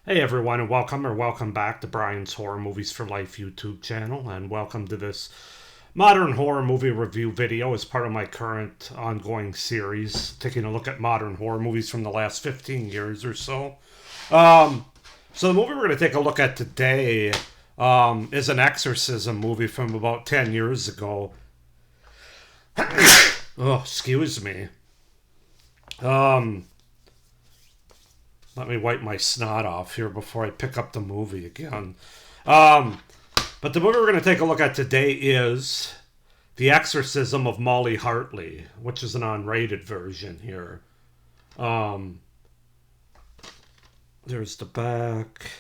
Hey everyone, and welcome back to Brian's Horror Movies for Life YouTube channel, and welcome to this modern horror movie review video as part of my current ongoing series, taking a look at modern horror movies from the last 15 years or so. Um, so the movie we're going to take a look at today is an Exorcism movie from about 10 years ago. Oh, excuse me. Um, Let me wipe my snot off here before I pick up the movie again. Um, but the movie we're going to take a look at today is The Exorcism of Molly Hartley, which is an unrated version here. Um, there's the back.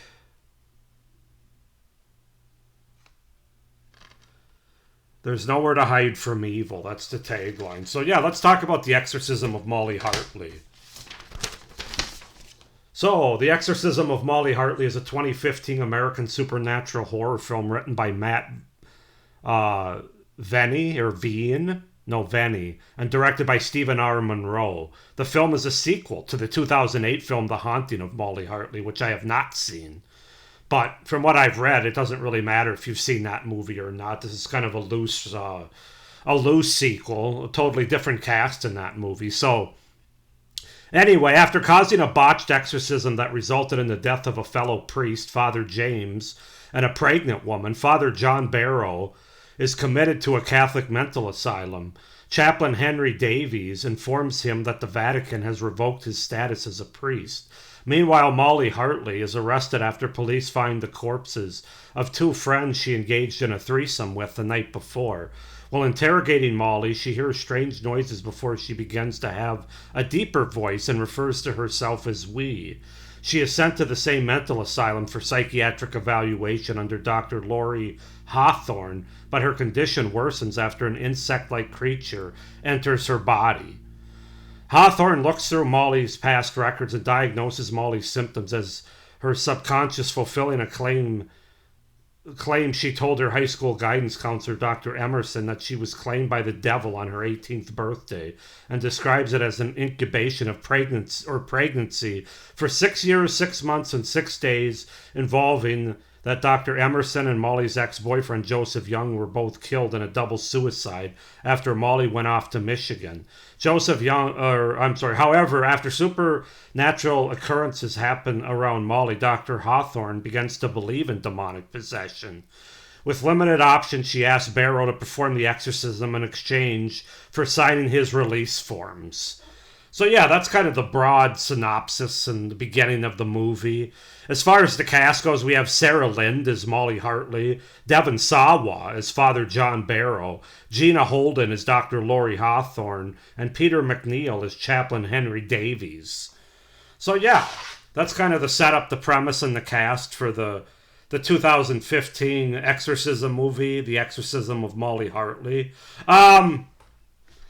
There's nowhere to hide from evil. That's the tagline. So yeah, let's talk about The Exorcism of Molly Hartley. So, The Exorcism of Molly Hartley is a 2015 American supernatural horror film written by Matt Venny, or Veen, no, Venny, and directed by Stephen R. Monroe. The film is a sequel to the 2008 film The Haunting of Molly Hartley, which I have not seen. But from what I've read, it doesn't really matter if you've seen that movie or not. This is kind of a loose sequel, a totally different cast in that movie. So, anyway, after causing a botched exorcism that resulted in the death of a fellow priest, Father James, and a pregnant woman, Father John Barrow is committed to a Catholic mental asylum. Chaplain Henry Davies informs him that the Vatican has revoked his status as a priest. Meanwhile, Molly Hartley is arrested after police find the corpses of two friends she engaged in a threesome with the night before. While interrogating Molly, she hears strange noises before she begins to have a deeper voice and refers to herself as we. She is sent to the same mental asylum for psychiatric evaluation under Dr. Laurie Hawthorne, but her condition worsens after an insect-like creature enters her body. Hawthorne looks through Molly's past records and diagnoses Molly's symptoms as her subconscious fulfilling a claim she told her high school guidance counselor, Dr. Emerson, that she was claimed by the devil on her 18th birthday, and describes it as an incubation of pregnancy for 6 years, 6 months, and 6 days, involving that Dr. Emerson and Molly's ex-boyfriend Joseph Young were both killed in a double suicide after Molly went off to Michigan. However, after supernatural occurrences happen around Molly, Dr. Hawthorne begins to believe in demonic possession. With limited options, she asks Barrow to perform the exorcism in exchange for signing his release forms. So yeah, that's kind of the broad synopsis and the beginning of the movie. As far as the cast goes, we have Sarah Lind as Molly Hartley, Devon Sawa as Father John Barrow, Gina Holden as Dr. Laurie Hawthorne, and Peter MacNeil as Chaplain Henry Davies. So yeah, that's kind of the setup, the premise, and the cast for the 2015 Exorcism movie, The Exorcism of Molly Hartley.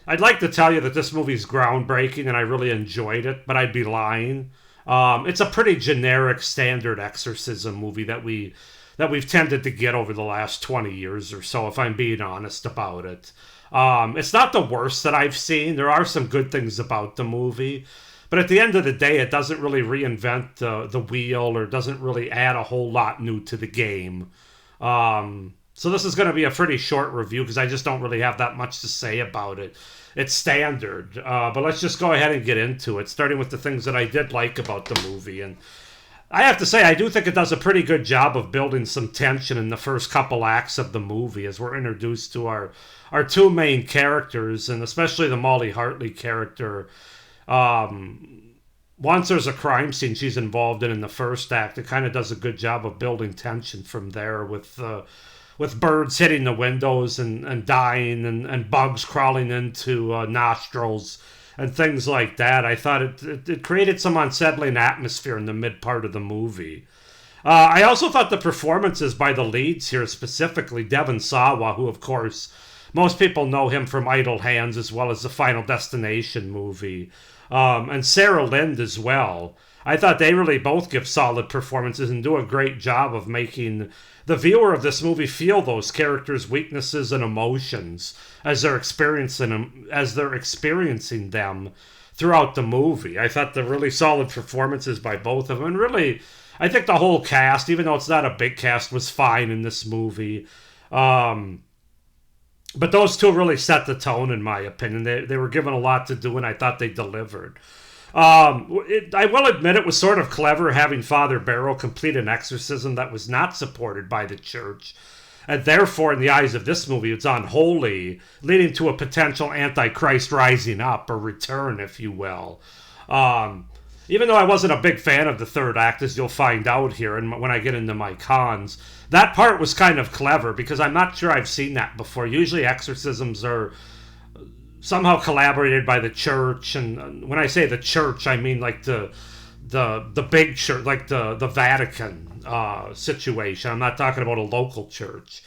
I'd like to tell you that this movie's groundbreaking and I really enjoyed it, but I'd be lying. It's a pretty generic, standard exorcism movie that we've tended to get over the last 20 years or so, if I'm being honest about it. It's not the worst that I've seen. There are some good things about the movie, but at the end of the day, it doesn't really reinvent the wheel or doesn't really add a whole lot new to the game. So this is going to be a pretty short review because I just don't really have that much to say about it. It's standard, but let's just go ahead and get into it, starting with the things that I did like about the movie. And I have to say, I do think it does a pretty good job of building some tension in the first couple acts of the movie as we're introduced to our two main characters, and especially the Molly Hartley character. Once there's a crime scene she's involved in the first act, it kind of does a good job of building tension from there with birds hitting the windows and dying and bugs crawling into nostrils and things like that. I thought it created some unsettling atmosphere in the mid part of the movie. I also thought the performances by the leads here, specifically Devon Sawa, who of course most people know him from Idle Hands as well as the Final Destination movie, and Sarah Lind as well. I thought they really both give solid performances and do a great job of making the viewer of this movie feel those characters' weaknesses and emotions as they're experiencing them throughout the movie. I thought the really solid performances by both of them. And really, I think the whole cast, even though it's not a big cast, was fine in this movie. But those two really set the tone, in my opinion. They were given a lot to do, and I thought they delivered. I will admit it was sort of clever having Father Barrow complete an exorcism that was not supported by the church. And therefore, in the eyes of this movie, it's unholy, leading to a potential Antichrist rising up, or return, if you will. Even though I wasn't a big fan of the third act, as you'll find out here, and when I get into my cons, that part was kind of clever, because I'm not sure I've seen that before. Usually exorcisms are somehow collaborated by the church, and when I say the church, I mean like the big church, like the Vatican situation. I'm not talking about a local church.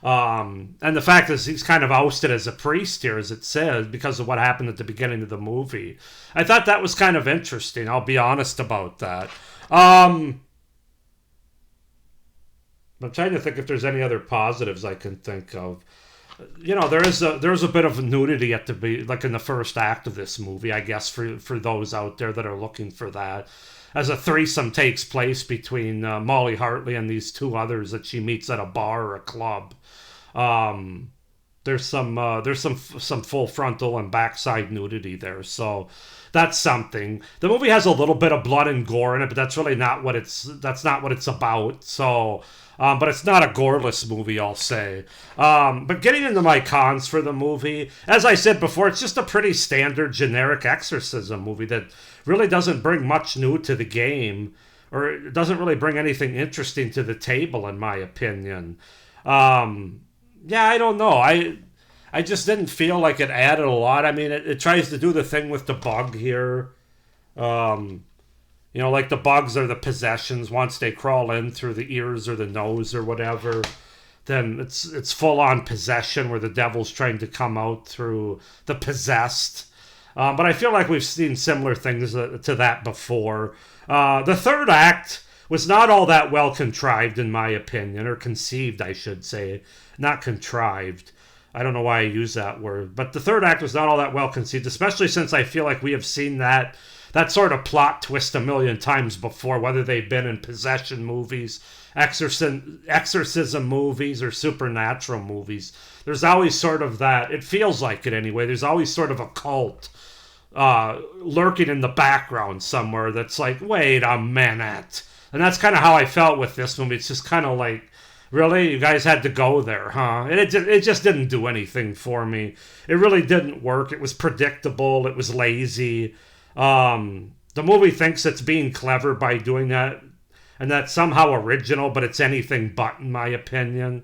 And the fact is, he's kind of ousted as a priest here, as it says, because of what happened at the beginning of the movie. I thought that was kind of interesting. I'll be honest about that. I'm trying to think if there's any other positives I can think of. You know, there's a bit of nudity at like in the first act of this movie, I guess, for those out there that are looking for that. As a threesome takes place between Molly Hartley and these two others that she meets at a bar or a club. There's some full frontal and backside nudity there, so that's something. The movie has a little bit of blood and gore in it, but that's really not what it's about. So, but it's not a goreless movie, I'll say. But getting into my cons for the movie, as I said before, it's just a pretty standard generic exorcism movie that really doesn't bring much new to the game, or it doesn't really bring anything interesting to the table, in my opinion. Yeah, I don't know. I just didn't feel like it added a lot. I mean, it tries to do the thing with the bug here. You know, like the bugs are the possessions. Once they crawl in through the ears or the nose or whatever, then it's full on possession where the devil's trying to come out through the possessed. But I feel like we've seen similar things to that before. The third act was not all that well contrived, in my opinion, or conceived, I should say, not contrived. I don't know why I use that word, but the third act was not all that well conceived, especially since I feel like we have seen that sort of plot twist a million times before, whether they've been in possession movies, exorcism movies, or supernatural movies. There's always sort of that, it feels like it anyway, there's always sort of a cult lurking in the background somewhere that's like, wait a minute. And that's kind of how I felt with this movie. It's just kind of like, really? You guys had to go there, huh? And it just didn't do anything for me. It really didn't work. It was predictable. It was lazy. The movie thinks it's being clever by doing that, and that's somehow original, but it's anything but, in my opinion.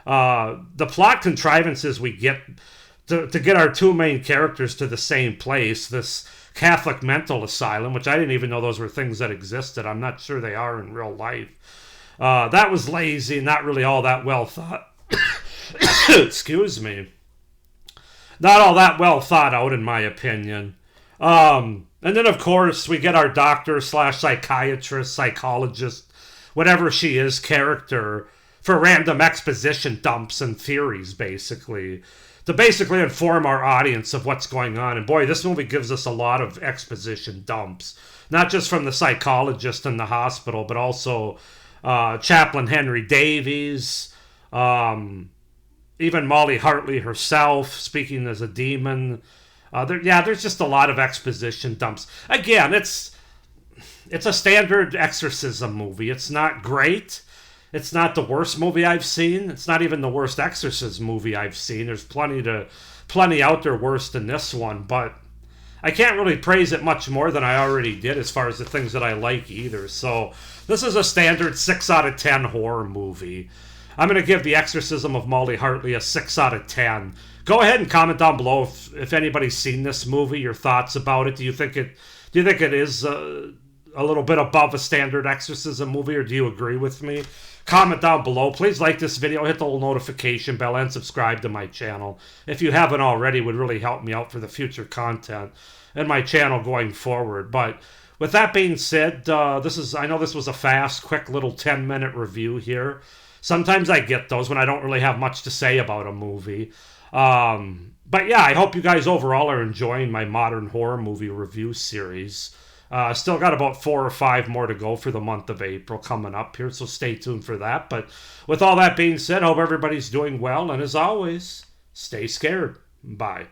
The plot contrivances we get to get our two main characters to the same place, this Catholic mental asylum, which I didn't even know those were things that existed. I'm not sure they are in real life. That was lazy, not really all that well thought. Excuse me. Not all that well thought out, in my opinion. And then, of course, we get our doctor / psychiatrist, psychologist, whatever she is, character for random exposition dumps and theories, basically. To basically inform our audience of what's going on. And boy, this movie gives us a lot of exposition dumps. Not just from the psychologist in the hospital, but also Chaplain Henry Davies, even Molly Hartley herself, speaking as a demon. There's just a lot of exposition dumps. Again, it's a standard exorcism movie. It's not great. It's not the worst movie I've seen. It's not even the worst exorcism movie I've seen. There's plenty out there worse than this one, but I can't really praise it much more than I already did as far as the things that I like either. So this is a standard 6 out of 10 horror movie. I'm going to give The Exorcism of Molly Hartley a 6 out of 10. Go ahead and comment down below if anybody's seen this movie, your thoughts about it. Do you think it is a little bit above a standard exorcism movie, or do you agree with me? Comment down below. Please like this video, hit the little notification bell, and subscribe to my channel. If you haven't already, it would really help me out for the future content and my channel going forward. But with that being said, I know this was a fast, quick little 10-minute review here. Sometimes I get those when I don't really have much to say about a movie. But yeah, I hope you guys overall are enjoying my modern horror movie review series. Still got about 4 or 5 more to go for the month of April coming up here, so stay tuned for that. But with all that being said, hope everybody's doing well, and as always, stay scared. Bye.